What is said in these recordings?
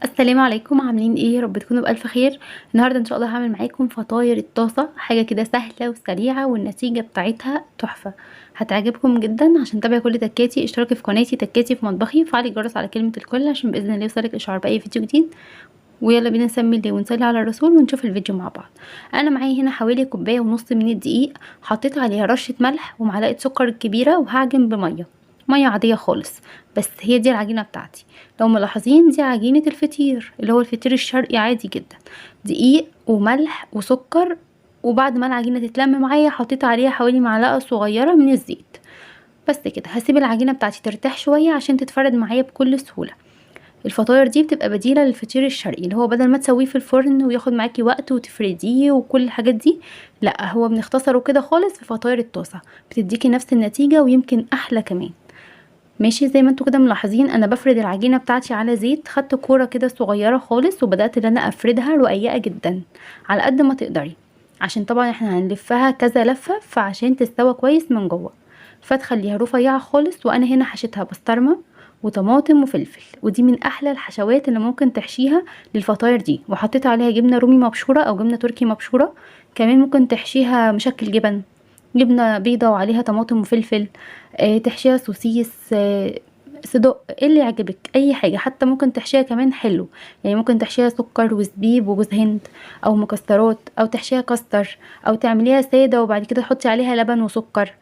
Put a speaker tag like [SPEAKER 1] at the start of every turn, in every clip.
[SPEAKER 1] السلام عليكم، عاملين ايه؟ يا رب تكونوا بألف خير. النهارده ان شاء الله هعمل معاكم فطاير الطاسه، حاجه كده سهله وسريعه والنتيجه بتاعتها تحفه. هتعجبكم جدا. عشان تتابعي كل تكاتي اشتركي في قناتي تكاتي في مطبخي وفعلي الجرس على كلمه الكل عشان باذن الله يوصلك اشعار باي فيديو جديد. ويلا بينا نسمي الله ونصلي على الرسول ونشوف الفيديو مع بعض. انا معايا هنا حوالي كوبايه ونص من الدقيق، حطيت عليها رشه ملح ومعلقه سكر كبيره وهعجن ميه عاديه خالص. بس هي دي العجينه بتاعتي. لو ملاحظين دي عجينه الفطير اللي هو الفطير الشرقي عادي جدا. دقيق وملح وسكر. وبعد ما العجينه تتلم معايا حطيت عليها حوالي معلقه صغيره من الزيت. بس كده هسيب العجينه بتاعتي ترتاح شويه عشان تتفرد معايا بكل سهوله. الفطاير دي بتبقى بديله للفطير الشرقي اللي هو بدل ما تسويه في الفرن وياخد معاكي وقت وتفرديه وكل الحاجات دي، لا هو بنختصره كده خالص في فطاير الطاسه، بتديكي نفس النتيجه ويمكن احلى كمان. ماشي، زي ما انتوا كده ملاحظين انا بفرد العجينه بتاعتي على زيت، خدت كوره كده صغيره خالص وبدات ان انا افردها رقيقه جدا على قد ما تقدري، عشان طبعا احنا هنلفها كذا لفه فعشان تستوى كويس من جوه. فتخليها رفيعه خالص. وانا هنا حشيتها بسطرمه وطماطم وفلفل، ودي من احلى الحشوات اللي ممكن تحشيها للفطاير دي. وحطيت عليها جبنه رومي مبشوره او جبنه تركي مبشوره. كمان ممكن تحشيها مشكل جبن، جبنه بيضه وعليها طماطم وفلفل. تحشيها سوسيس، صدق، ايه اللي يعجبك، اي حاجه. حتى ممكن تحشيها كمان حلو، يعني ممكن تحشيها سكر وزبيب وجوز هند او مكسرات، او تحشيها كاستر، او تعمليها ساده وبعد كده تحطي عليها لبن وسكر.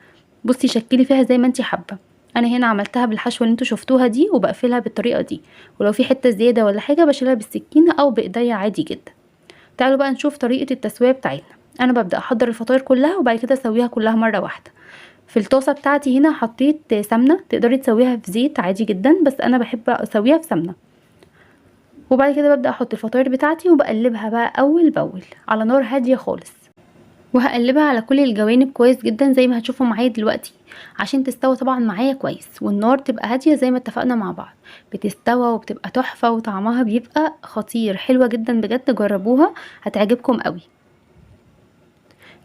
[SPEAKER 1] بصي شكلي فيها زي ما انتي حابه. انا هنا عملتها بالحشوه اللي انتوا شفتوها دي وبقفلها بالطريقه دي، ولو في حته زياده ولا حاجه بشيلها بالسكينه او بايديا عادي جدا. تعالوا بقى نشوف طريقه التسويه بتاعتنا. انا ببدا احضر الفطاير كلها وبعد كده اسويها كلها مره واحده. في الطاسه بتاعتي هنا حطيت سمنه، تقدري تسويها في زيت عادي جدا بس انا بحب اسويها في سمنه. وبعد كده ببدا احط الفطاير بتاعتي وبقلبها بقى اول باول على نار هاديه خالص، وهقلبها على كل الجوانب كويس جدا زي ما هتشوفوا معايا دلوقتي عشان تستوي طبعا معايا كويس، والنار تبقى هاديه زي ما اتفقنا مع بعض. بتستوى وبتبقى تحفه وطعمها بيبقى خطير، حلوه جدا بجد، جربوها هتعجبكم قوي.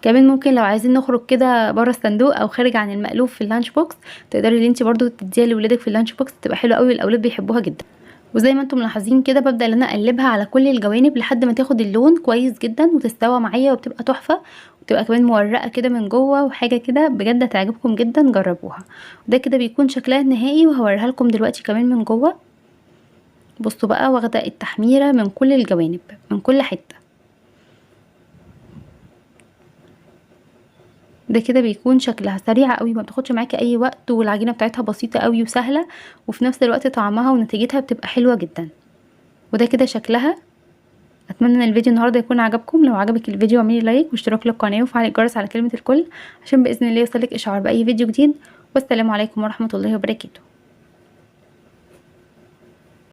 [SPEAKER 1] كمان ممكن لو عايزين نخرج كده بره الصندوق او خارج عن المألوف في اللانش بوكس، تقدري ان انت برضو تديها لاولادك في اللانش بوكس، تبقى حلوه قوي، الاولاد بيحبوها جدا. وزي ما انتم ملاحظين كده ببدأ ان انا اقلبها على كل الجوانب لحد ما تاخد اللون كويس جدا وتستوى معايا وبتبقى تحفه، وتبقى كمان مورقه كده من جوه وحاجه كده بجد هتعجبكم جدا، جربوها. وده كده بيكون شكلها النهائي وهوريها لكم دلوقتي كمان من جوه. بصوا بقى واخده التحميره من كل الجوانب من كل حته. ده كده بيكون شكلها سريعه قوي، ما بتاخدش معاكي اي وقت، والعجينه بتاعتها بسيطه قوي وسهله، وفي نفس الوقت طعمها ونتيجتها بتبقى حلوه جدا. وده كده شكلها. اتمنى ان الفيديو النهارده يكون عجبكم. لو عجبك الفيديو اعملي لايك واشتراك للقناه وفعلي الجرس على كلمه الكل عشان باذن الله يوصلك اشعار باي فيديو جديد. والسلام عليكم ورحمه الله وبركاته.